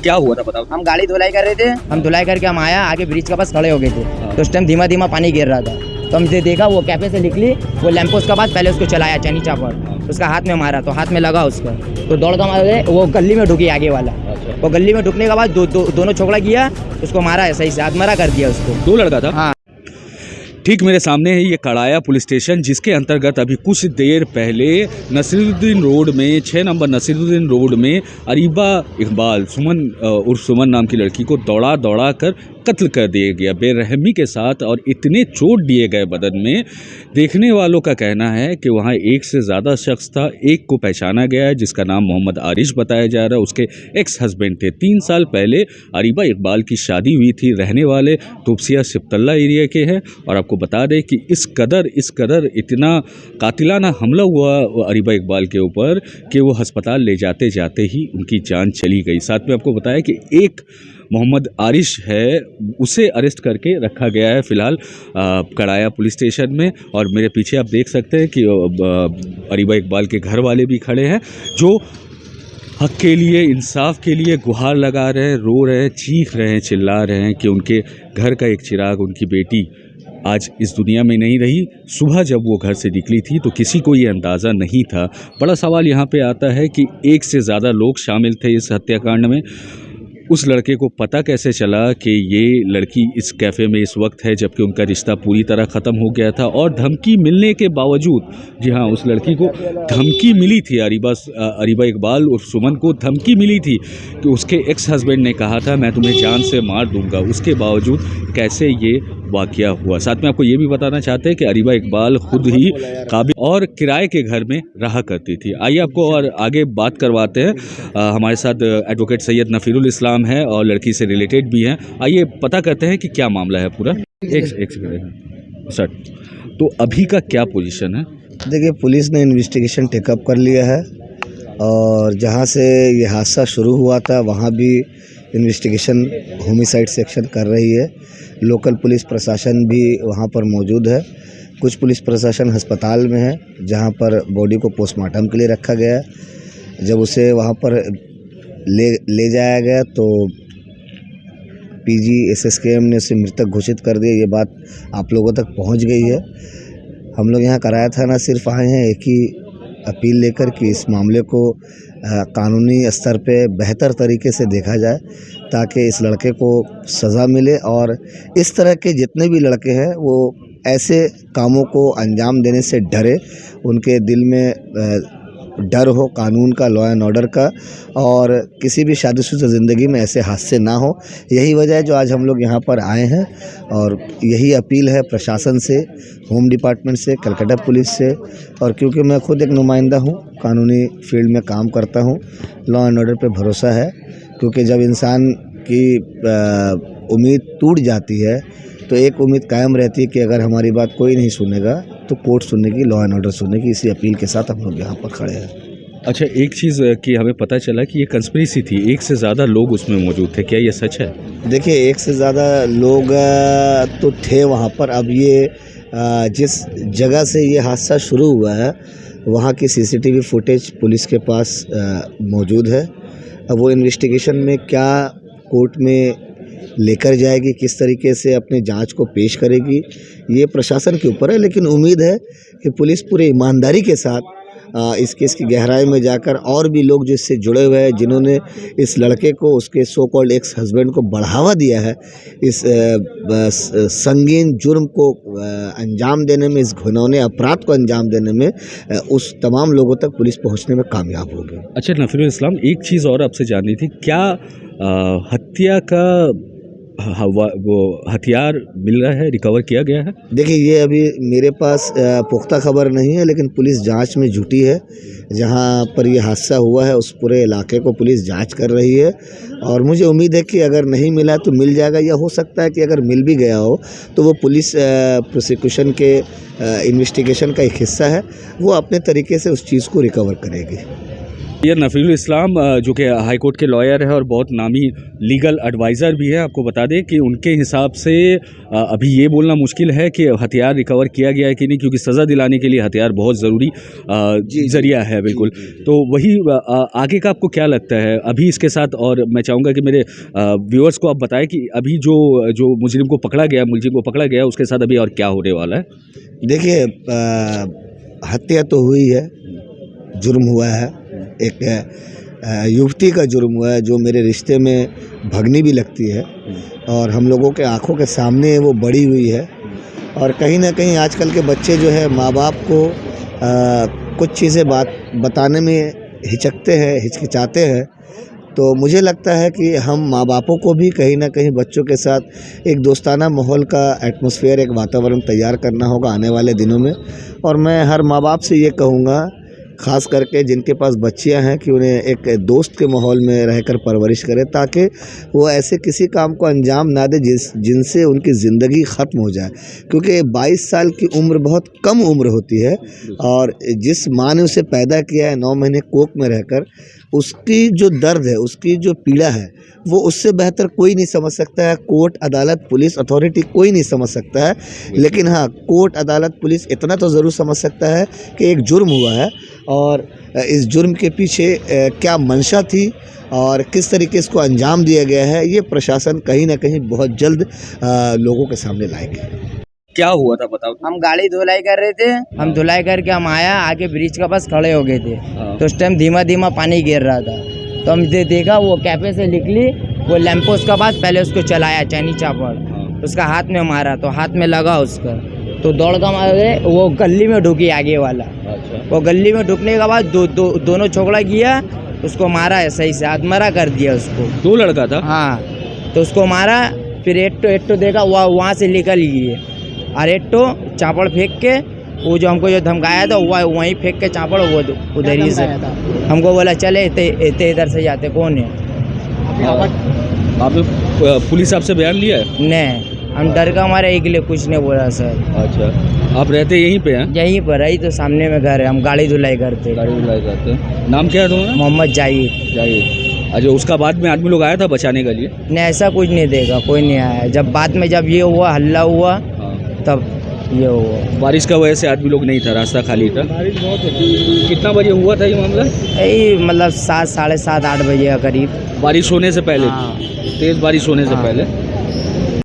क्या हुआ था बताओ। हम गाड़ी धुलाई कर रहे थे, हम धुलाई करके हम आया, आगे ब्रिज के पास खड़े हो गए थे। तो उस टाइम धीमा धीमा पानी गिर रहा था, तो हमने देखा वो कैफे से निकली, वो लैंपोस्ट के पास पहले उसको चलाया चनीचा पर, उसका हाथ में मारा तो हाथ में लगा उसका, तो दौड़ का मारे वो गली में ढुकी आगे वाला। वो गली में ढुकने के बाद दोनों छोकरा किया, उसको मारा है सही से, आत्महत्या कर दिया उसको। 2 लड़का था। हाँ, ठीक मेरे सामने है ये कड़ाया पुलिस स्टेशन, जिसके अंतर्गत अभी कुछ देर पहले नसीरुद्दीन रोड में 6 नंबर नसीरुद्दीन रोड में अरीबा इकबाल सुमन उर्फ सुमन नाम की लड़की को दौड़ा कर कत्ल कर दिया गया बेरहमी के साथ, और इतने चोट दिए गए बदन में। देखने वालों का कहना है कि वहाँ एक से ज़्यादा शख्स था। एक को पहचाना गया है जिसका नाम मोहम्मद आरिश बताया जा रहा है, उसके एक्स हस्बैंड थे। 3 साल पहले अरीबा इकबाल की शादी हुई थी। रहने वाले तोपसिया सिपतल्ला एरिया के हैं, और आपको बता दें कि इस कदर इतना कातिलाना हमला हुआ अरीबा इकबाल के ऊपर कि वो अस्पताल ले जाते जाते ही उनकी जान चली गई। साथ में आपको बताया कि एक मोहम्मद आरिश है, उसे अरेस्ट करके रखा गया है फ़िलहाल कड़ाया पुलिस स्टेशन में। और मेरे पीछे आप देख सकते हैं कि अरीबा इकबाल के घर वाले भी खड़े हैं, जो हक के लिए, इंसाफ के लिए गुहार लगा रहे हैं, रो रहे हैं, चीख रहे हैं, चिल्ला रहे हैं कि उनके घर का एक चिराग, उनकी बेटी आज इस दुनिया में नहीं रही। सुबह जब वो घर से निकली थी तो किसी को ये अंदाज़ा नहीं था। बड़ा सवाल यहाँ पे आता है कि एक से ज़्यादा लोग शामिल थे इस हत्याकांड में। उस लड़के को पता कैसे चला कि ये लड़की इस कैफ़े में इस वक्त है, जबकि उनका रिश्ता पूरी तरह ख़त्म हो गया था। और धमकी मिलने के बावजूद, जी हाँ, उस लड़की को धमकी मिली थी, अरीबा इकबाल और सुमन को धमकी मिली थी कि उसके एक्स हस्बैंड ने कहा था मैं तुम्हें जान से मार दूंगा। उसके बावजूद कैसे ये वाक़या हुआ। साथ में आपको ये भी बताना चाहते हैं कि अरीबा इकबाल खुद ही काबिल और किराए के घर में रहा करती थी। आइए आपको और आगे बात करवाते हैं। हमारे साथ एडवोकेट सैयद नफीरुल इस्लाम है और लड़की से रिलेटेड भी हैं। आइए पता करते हैं कि क्या मामला है पूरा। एक सेकंड सर, तो अभी का क्या पोजीशन है? देखिए, पुलिस ने इन्वेस्टिगेशन टेकअप कर लिया है, और जहां से ये हादसा शुरू हुआ था वहां भी इन्वेस्टिगेशन होमिसाइड सेक्शन कर रही है। लोकल पुलिस प्रशासन भी वहां पर मौजूद है। कुछ पुलिस प्रशासन अस्पताल में है, जहां पर बॉडी को पोस्टमार्टम के लिए रखा गया है। जब उसे वहां पर ले जाया गया तो पीजी एसएसकेएम ने उसे मृतक घोषित कर दिया। ये बात आप लोगों तक पहुंच गई है। हम लोग यहाँ कराया थाना सिर्फ आए हैं एक ही अपील लेकर कि इस मामले को कानूनी स्तर पे बेहतर तरीके से देखा जाए, ताकि इस लड़के को सज़ा मिले, और इस तरह के जितने भी लड़के हैं वो ऐसे कामों को अंजाम देने से डरे, उनके दिल में डर हो कानून का, लॉ एंड ऑर्डर का, और किसी भी शादीशुदा ज़िंदगी में ऐसे हादसे ना हो। यही वजह है जो आज हम लोग यहाँ पर आए हैं, और यही अपील है प्रशासन से, होम डिपार्टमेंट से, कलकत्ता पुलिस से। और क्योंकि मैं खुद एक नुमाइंदा हूँ, कानूनी फील्ड में काम करता हूँ, लॉ एंड ऑर्डर पे भरोसा है। क्योंकि जब इंसान की उम्मीद टूट जाती है तो एक उम्मीद कायम रहती है कि अगर हमारी बात कोई नहीं सुनेगा तो कोर्ट सुनेगी, लॉ एंड ऑर्डर सुनेगी। इसी अपील के साथ हम लोग यहाँ पर खड़े हैं। अच्छा, एक चीज़ कि हमें पता चला कि ये कंस्पिरेसी थी, एक से ज़्यादा लोग उसमें मौजूद थे, क्या ये सच है? देखिए, एक से ज़्यादा लोग तो थे वहाँ पर। अब ये जिस जगह से ये हादसा शुरू हुआ है वहाँ की सीसीटीवी फुटेज पुलिस के पास मौजूद है। अब वो इन्वेस्टिगेशन में क्या कोर्ट में लेकर जाएगी, किस तरीके से अपने जांच को पेश करेगी, ये प्रशासन के ऊपर है। लेकिन उम्मीद है कि पुलिस पूरी ईमानदारी के साथ इस केस की गहराई में जाकर, और भी लोग जो इससे जुड़े हुए हैं, जिन्होंने इस लड़के को, उसके सो कॉल्ड एक्स हस्बैंड को बढ़ावा दिया है इस संगीन जुर्म को अंजाम देने में, इस घिनौने अपराध को अंजाम देने में, उस तमाम लोगों तक पुलिस पहुंचने में कामयाब होगी। अच्छा नफीरुल इस्लाम, एक चीज़ और आपसे जाननी थी, क्या हत्या का वो हथियार मिल रहा है, रिकवर किया गया है? देखिए, ये अभी मेरे पास पुख्ता खबर नहीं है, लेकिन पुलिस जांच में जुटी है। जहां पर ये हादसा हुआ है उस पूरे इलाके को पुलिस जांच कर रही है, और मुझे उम्मीद है कि अगर नहीं मिला तो मिल जाएगा, या हो सकता है कि अगर मिल भी गया हो तो वो पुलिस प्रोसिक्यूशन के इन्वेस्टिगेशन का एक हिस्सा है, वो अपने तरीके से उस चीज़ को रिकवर करेगी। ये नफील इस्लाम जो कि हाई कोर्ट के लॉयर है और बहुत नामी लीगल एडवाइज़र भी है। आपको बता दें कि उनके हिसाब से अभी ये बोलना मुश्किल है कि हथियार रिकवर किया गया है कि नहीं, क्योंकि सज़ा दिलाने के लिए हथियार बहुत ज़रूरी ज़रिया है। बिल्कुल। तो वही आगे का आपको क्या लगता है अभी इसके साथ? और मैं चाहूँगा कि मेरे व्यूअर्स को आप बताएं कि अभी जो मुलजिम को पकड़ा गया उसके साथ अभी और क्या होने वाला है। देखिए, हत्या तो हुई है, जुर्म हुआ है, एक युवती का जुर्म हुआ है जो मेरे रिश्ते में भगनी भी लगती है और हम लोगों के आंखों के सामने वो बड़ी हुई है। और कहीं ना कहीं आजकल के बच्चे जो है माँ बाप को कुछ चीज़ें बताने में हिचकिचाते हैं। तो मुझे लगता है कि हम माँ बापों को भी कहीं ना कहीं बच्चों के साथ एक दोस्ताना माहौल का एटमॉस्फेयर, एक वातावरण तैयार करना होगा आने वाले दिनों में। और मैं हर माँ बाप से ये कहूँगा, ख़ास करके जिनके पास बच्चियां हैं, कि उन्हें एक दोस्त के माहौल में रहकर परवरिश करें ताकि वो ऐसे किसी काम को अंजाम ना दे जिनसे उनकी ज़िंदगी ख़त्म हो जाए। क्योंकि 22 साल की उम्र बहुत कम उम्र होती है और जिस माँ ने उसे पैदा किया है 9 महीने कोख में रहकर, उसकी जो दर्द है, उसकी जो पीड़ा है, वो उससे बेहतर कोई नहीं समझ सकता है। कोर्ट, अदालत, पुलिस अथॉरिटी कोई नहीं समझ सकता है। लेकिन हाँ, कोर्ट, अदालत, पुलिस इतना तो ज़रूर समझ सकता है कि एक जुर्म हुआ है और इस जुर्म के पीछे क्या मंशा थी और किस तरीके इसको अंजाम दिया गया है, ये प्रशासन कहीं ना कहीं बहुत जल्द लोगों के सामने लाएंगे। क्या हुआ था बताओ। हम गाड़ी धुलाई कर रहे थे, हम धुलाई करके हम आया, आगे ब्रिज के पास खड़े हो गए थे। तो उस टाइम धीमा धीमा पानी गिर रहा था, तो हमने देखा वो कैफे से निकली, वो लैंपोस्ट के पास पहले उसको चलाया चैनी चापड़, उसका हाथ में मारा तो हाथ में लगा उसका, तो दौड़ का मारे वो गली में ढुकी आगे वाला। वो गली में ढुकने के बाद दोनों छोकरा किया, उसको मारा है सही से, आत्महत्या कर दिया उसको। 2 लड़का था। हाँ, तो उसको मारा, फिर एट्टो देखा वहाँ से निकल गई और एट्टो चापड़ फेंक के, वो जो हमको जो धमकाया था वहीं फेंक के चापड़ वो उधर ही से हमको बोला चले इधर से जाते। कौन है? आपने पुलिस आपसे बयान लिया है? नहीं, हम डर का हमारे एक लिए कुछ नहीं बोला सर। अच्छा, आप रहते यहीं पे हैं? यहीं पर ही तो सामने में घर है, हम गाड़ी धुलाई करते। नाम क्या है तुम्हारा? मोहम्मद जाहिद। अच्छा, उसका बाद में आदमी लोग आया था बचाने के लिए? नहीं, ऐसा कुछ नहीं देगा, कोई नहीं आया। जब बाद में जब ये हुआ, हल्ला हुआ, तब ये हुआ। बारिश का वजह से आदमी लोग नहीं था, रास्ता खाली था। बारिश बहुत होती। कितना बजे हुआ था ये मामला? यही मतलब 7, साढ़े 7, 8 बजे के करीब। बारिश होने से पहले? हाँ। तेज बारिश होने से पहले।